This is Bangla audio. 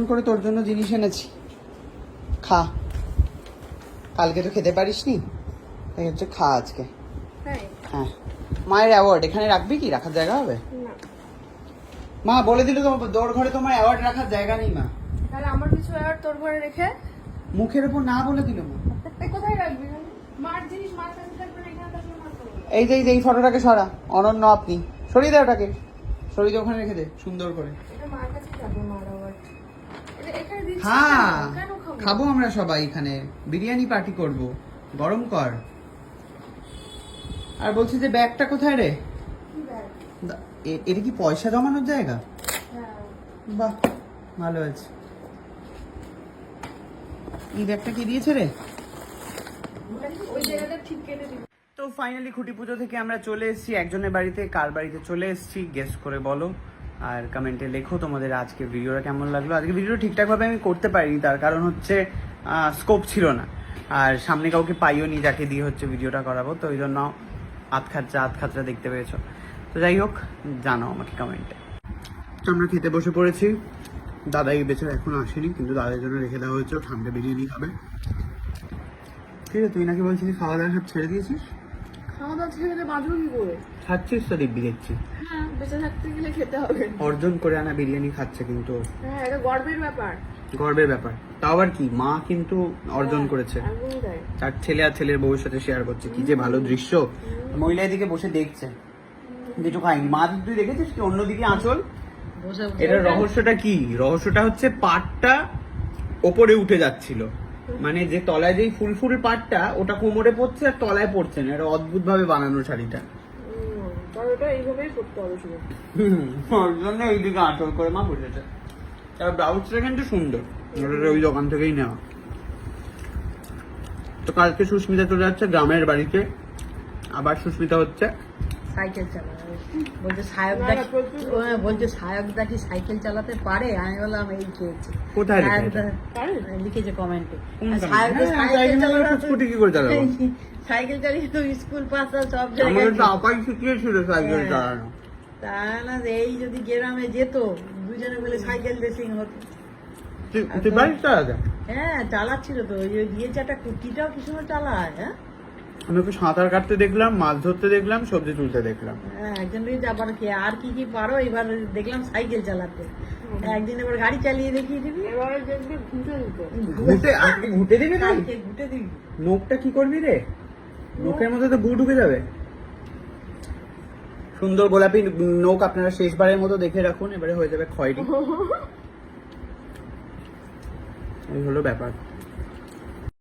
বারণ করে তোর জন্য জিনিস এনেছি, খা। কালকে তো খেতে পারিসনি, তাই হচ্ছে খা আজকে। হ্যাঁ, মায়ের অ্যাওয়ার্ড এখানে রাখবি কি? রাখার জায়গা হবে? মা বলে দিল তোমার তোর ঘরে তোমার অ্যাওয়ার্ড রাখার জায়গা নেই মা। তাহলে আমার কিছু অ্যাওয়ার্ড তোর ঘরে রেখে মুখের উপর না বলে দিল মা। কোথায় রাখবি? মার জিনিস মার কাছে থাকবে না, এখানে থাকলে মার করবে। এই ফটোটাকে সরা, অনন্য আপনি সরিয়ে দে, ওটাকে সরিয়ে দে, ওখানে রেখে দে সুন্দর করে। এটা মার কাছে থাকবে, মার অ্যাওয়ার্ড এখানে দিচ্ছি। হ্যাঁ, কেন খাবো? খাবো আমরা সবাই এখানে, বিরিয়ানি পার্টি করব, গরম কর। আর বলছি যে ব্যাগটা কোথায় রে? কি ব্যাগ? এটা কি পয়সা জমানোর জায়গা? হ্যাঁ। বাহ, ভালো আছে। এই ব্যাগটা কি দিয়েছে রে? ওই জায়গাটা ঠিক কেটে দিবি। তো ফাইনালি খুঁটি পুজো থেকে আমরা চলে এসেছি একজনের বাড়িতে। কার বাড়িতে চলে এসেছি গেস করে বলো, আর কমেন্টে লেখো তোমাদের আজকে ভিডিওটা কেমন লাগলো। আজকে ভিডিও ঠিকঠাকভাবে আমি করতে পারিনি, তার কারণ হচ্ছে স্কোপ ছিল না, আর সামনে কাউকে পাইও নি যাকে দিয়ে হচ্ছে ভিডিওটা করাবো, তো ওই জন্য আধ খাতরা দেখতে পেয়েছো। তো যাই হোক, জানাও আমাকে কমেন্টে। তো আমরা খেতে বসে পড়েছি। দাদা এই বেচারা এখন আসেনি, কিন্তু দাদার জন্য রেখে দেওয়া হয়েছে, ঠান্ডা বিরিয়ানি খাবে। ঠিক আছে, তুই নাকি বলছিস খাওয়া দাওয়া সব ছেড়ে দিয়েছিস? খাওয়া দাওয়া ছেড়ে দে, বাঁচবো কি করে? খাচ্ছিস তো দিব্যি দেখছি। হ্যাঁ, বেঁচে থাকতে গেলে খেতে হবে। অর্জন করে আনা বিরিয়ানি খাচ্ছে, কিন্তু হ্যাঁ, এটা গর্বের ব্যাপার। গর্বের ব্যাপার। তাও আবার কি, মা কিন্তু অর্জন করেছে, একদমই তাই। তার ছেলে আর ছেলের বউয়ের সাথে শেয়ার করছে। কি যে ভালো দৃশ্য, মহিলা এদিকে বসে দেখছে, কিছু খাইনি। মা তুই দেখেছিস কি অন্যদিকে আঁচল? এটার রহস্যটা কি? রহস্যটা হচ্ছে পাটটা ওপরে উঠে যাচ্ছিল, মানে যে তলায় যেই ফুল পাটটা ওটা কোমরে পড়ছে আর তলায় পড়ছে না। এটা অদ্ভুত ভাবে বানানো শাড়িটা। তাহলে ওটা এইভাবেই করতে হবে শুধু। ওর জন্য এইদিকে আঁচল করে মা বসেছে। তার ব্লাউজটা কিন্তু সুন্দর, ওটা ওই দোকান থেকেই নেওয়া। তো কালকে সুস্মিতা চলে যাচ্ছে গ্রামের বাড়িতে, আবার সুস্মিতা হচ্ছে সাইকেল চালাবে। বলছে সায়কদা কি সাইকেল চালাতে পারে? আমি বললাম এই খেয়েছে। কোথায় লিখেছে কমেন্টে, স্কুটি কি করে চালাবো? সাইকেল চালিয়ে তো স্কুল পাস সব আমাদের জায়গায়। তো আপাই শিখিয়েছিল সাইকেল চালানো। তা না, এই যদি গ্রামে যেত দুজনে মিলে সাইকেল রেসিং হতো। তুই বাইক চালাতে? হ্যাঁ, চালাচ্ছিল তো। ওই দিয়েছে একটা কুটিটাও কি সময় চালায়। হ্যাঁ, আমি ওকে সাঁতার কাটতে দেখলাম, মাছ ধরতে দেখলাম, সবজি তুলতে দেখলাম। হ্যাঁ, একজন দিয়েছে। আবার কি আর কি কি পারো? এবার দেখলাম সাইকেল চালাতে। একদিন এবার গাড়ি চালিয়ে দেখিয়ে দিবি। এবারে দেখবি ঘুঁটে দিতে। ঘুটে দিবি না? ঘুটে দিবি। নোকটা কি করবি রে? নোকের মধ্যে তো গু ঢুকে যাবে। সুন্দর গোলাপি নোক আপনারা শেষবারের মতো দেখে রাখুন, এবারে হয়ে যাবে খয়েরি। এই হলো ব্যাপার।